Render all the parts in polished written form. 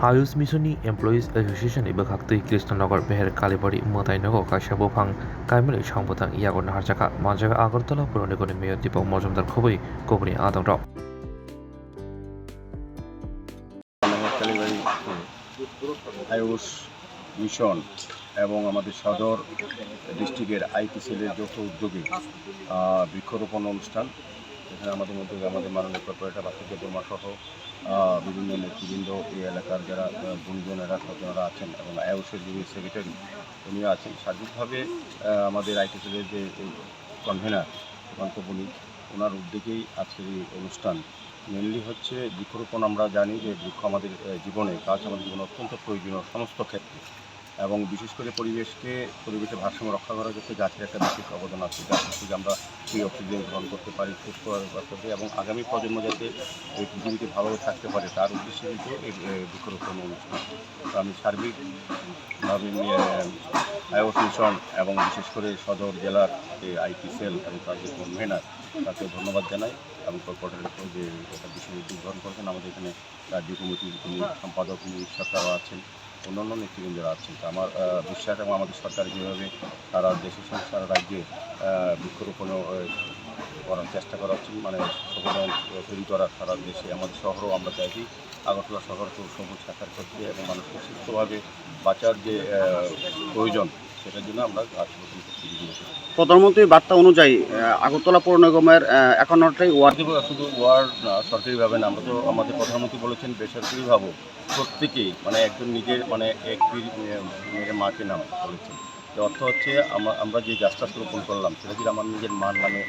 आयुष मिशननि एमप्लयिज एसोसिएशननि बोखाक्तै कृष्णनगर बेहेर कालीबाड़ी मोताइनगो कायसा बुफां कायमनि सांबोथां यागो नाहारजाखा मानजागा आगरतला पुर निगमनि मेयर दीपक मजुमदार खुबै कोबरी आदं राव কালীবাড়ি আয়ুষ মিশন এবং আমাদের সদর ডিস্ট্রিক্টের আইটি সেলের যৌথ উদ্যোগে বৃক্ষরোপণ অনুষ্ঠান। এখানে আমাদের মধ্যে আমাদের মাননীয় কর্পোরেটর বাসুদেব বর্মা সহ বিভিন্ন নেতৃবৃন্দ এই এলাকার যারা গুণীজনেরা স্বজনেরা আছেন এবং আয়ুষের যিনি সেক্রেটারি উনিও আছেন। সার্বিকভাবে আমাদের আইটি সেলের যে কনভেনার সুকান্ত বণিক ওনার উদ্যোগেই আজকের এই অনুষ্ঠান। মেনলি হচ্ছে বৃক্ষরোপণ। আমরা জানি যে বৃক্ষ আমাদের জীবনে, গাছ আমাদের জীবনে অত্যন্ত প্রয়োজনীয় সমস্ত ক্ষেত্রে, এবং বিশেষ করে পরিবেশের ভারসাম্য রক্ষা করার ক্ষেত্রে গাছের একটা বিশেষ অবদান আছে। গাছ থেকে আমরা সেই অক্সিজেন গ্রহণ করতে পারি, সুস্থ করতে, এবং আগামী প্রজন্ম যাতে এই পৃথিবীতে ভালোভাবে থাকতে পারে তার উদ্দেশ্যে কিন্তু এই বৃক্ষরোপণ অনুষ্ঠান। তো আমি সার্বিকভাবে আয়ুষ মিশন এবং বিশেষ করে সদর জেলার যে আইটি সেল এবং তার যে কনভেনার তাকে ধন্যবাদ জানাই, এবং কর্পোরেটর যে একটা বিশেষ উদ্যোগ গ্রহণ করেছেন। আমাদের এখানে রাজ্য কমিটির যিনি সম্পাদক ঈশ্বররাও আছেন, অন্যান্য নেতৃবৃন্দরা আছেন। তো আমার বিশ্বাস এবং আমাদের সরকার যেভাবে সারা দেশে সারা রাজ্যে বৃক্ষরোপণ করার চেষ্টা করা হচ্ছে, মানে সচেতন তৈরি করার সারা দেশে, আমাদের শহরও আমরা চাইছি আগরতলা শহরকে সবুজ সাকার করতে এবং মানুষকে সুস্থভাবে বাঁচার যে প্রয়োজন সেটার জন্য আমরা গাছ রোপণ করতে দিয়েছি। প্রধানমন্ত্রীর বার্তা অনুযায়ী আগরতলা পৌর নিগমের 51টাই ওয়ার্ড, শুধু ওয়ার্ড না, সরকারিভাবে না, আমরা তো আমাদের প্রধানমন্ত্রী বলেছেন বেসরকারিভাবেও প্রত্যেকেই, মানে একজন নিজের মানে এক মেয়ের মাকে নাম বলেছেন। যে অর্থ হচ্ছে আমরা যে গাছটা রোপণ করলাম সেটা যদি আমার নিজের মার নামে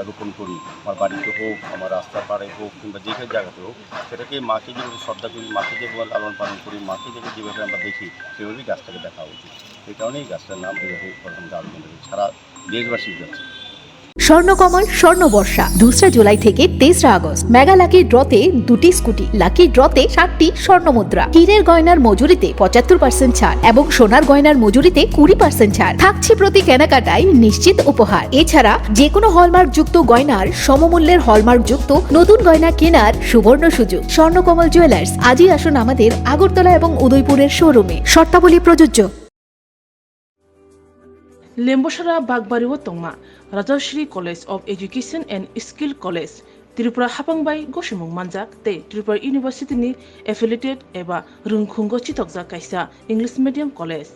রোপণ করি, আমার বাড়িতে হোক, আমার রাস্তার পাড়ে হোক, কিংবা যেখানে জায়গাতে হোক, সেটাকে মাকে যেভাবে শ্রদ্ধা করি, মাকে যেভাবে লালন পালন করি, মাকে যেভাবে আমরা দেখি সেভাবেই গাছটাকে দেখা উচিত। এই কারণেই গাছটার নাম এইভাবে প্রথম গাছ সারা দেশবাসীর কাছে। স্বর্ণকমল স্বর্ণবর্ষা 2 জুলাই থেকে 23 আগস্ট মেগা লাকি ড্রতে 2টি স্কুটি, লাকি ড্রতে 7টি স্বর্ণমুদ্রা, হীরের গয়নার মজুরিতে 75% ছাড় এবং সোনার গয়নার মজুরিতে 20% ছাড় থাকছে প্রতি কেনাকাটায় নিশ্চিত উপহার। এছাড়া যে কোনো হলমার্ক যুক্ত গয়নার সমমূল্যের হলমার্ক যুক্ত নতুন গয়না কেনার সুবর্ণ সুযোগ। স্বর্ণকমল জুয়েলার্স, আজই আসুন আমাদের আগরতলা এবং উদয়পুরের শোরুমে, শর্তাবলী প্রযোজ্য। Lembosara Bagbariwo Tongma, Rajashri College of Education and Skill College, Tripura Hapangbai Goshimung Manjak, Te Tripura University ni affiliated eba Rungkhungo Chitokja Kaisa English Medium College.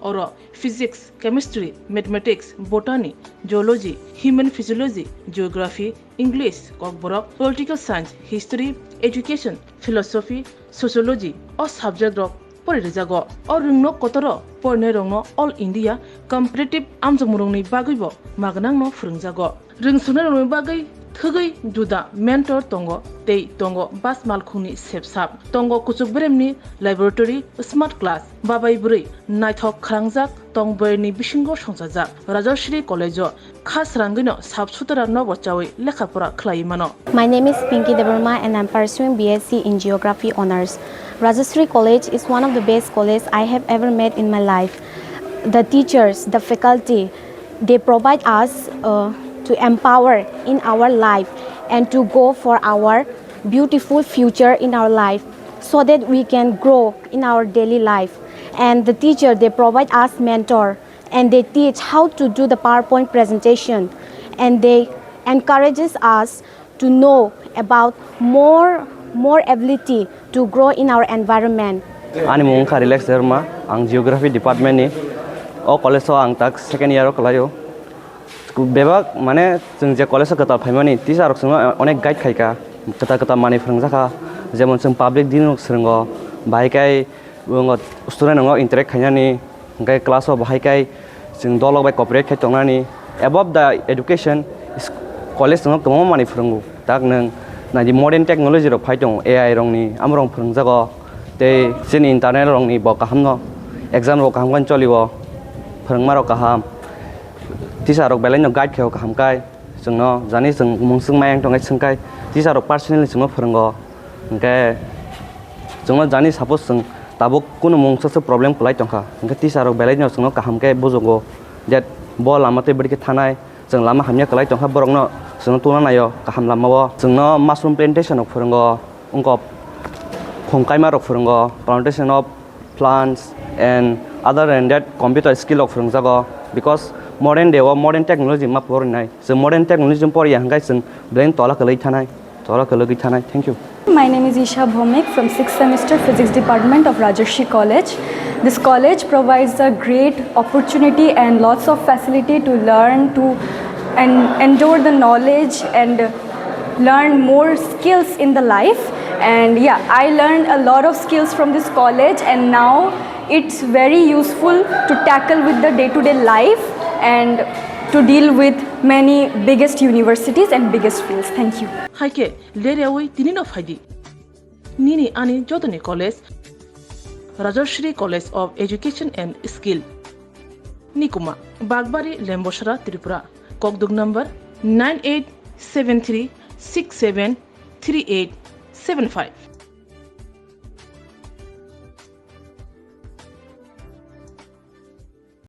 Oro Physics, Chemistry, Mathematics, Botany, Geology, Human Physiology, Geography, English, Kokborok, Political Science, History, Education, Philosophy, Sociology, or subject of Porijago, or Rungno Kotoro, Pornerongno, All India, Competitive Amjamurongni Bagibo, Magnangno Frungjago. Ringsunarongni Bagi, Thugai, Juda, Mentor Tongo, Tei Tongo, Bas Malkhuni Sepsap, Tongo Kuchukbremni, Laboratory, Smart Class, Babai Buri, Naithok Krangjak, Tongberni Bishingo Shonsajak, Rajashri College, Khas Rangino, Sabsutara Novochawi, Lekhapura Klaimano. My name is Pinky Devarma and I'm pursuing BSc in Geography Honours. Rajashri College is one of the best colleges I have ever met in my life. The teachers, the faculty, they provide us to empower in our life and to go for our beautiful future in our life so that we can grow in our daily life. And the teacher, they provide us mentor and they teach how to do the PowerPoint presentation, and they encourages us to know about more ability to grow in our environment. Ani mung Relax Dharma, ang Geography Department ni o college ang tak second year kalayo. Bebak mane जों जे college kata phaimani teacher rok onek guide khaika kata mani phrangjaka jemon जों public din rok srungo bhaikai student ngo interact khainani gai class of bhaikai जों dolok bai cooperate khai tongnani. Above the education college ngo tomo mani phrangu tak nang na di modern technology ro phaitong AI rongni amrong phranjago te sin internet rongni bo kahamno exam ro kaham cholibo phrangma ro kaham teacher rok belai no guide kheo kaham kai jongno jani jong mungsung mayang tongai sungkai teacher rok personally jongno phrango engke jongno jani suppose jong tabuk kuno mungsa problem kulai tongkha engke teacher rok belai no jongno kaham kai bojogo that bo lamate beri ke thanai jong lama hamya kulai tongkha borokno जों तुलना नायो गाहाम लामाव जोंनो माशरुम plantation फोरोंगो उंको khongkaima rok phurungo plantation of plants and other than that computer skill rok phurungjago because modern day o modern technology ma pornai so modern technology pori hangai sing brain tola kalai thanai thank you. My name is Isha Bhomik from 6th semester Physics Department of Rajarshi College. This college provides a great opportunity and lots of facility to learn and endure the knowledge and learn more skills in the life. And yeah, I learned a lot of skills from this college and now it's very useful to tackle with the day-to-day life and to deal with many biggest universities and biggest fields. Thank you. Haike leriawi tinino faidi. Nini ani jodoni college Rajarshri College of Education and Skill. Nikuma Bagbari Lemboshara Tripura. Kokdug number 9873673875.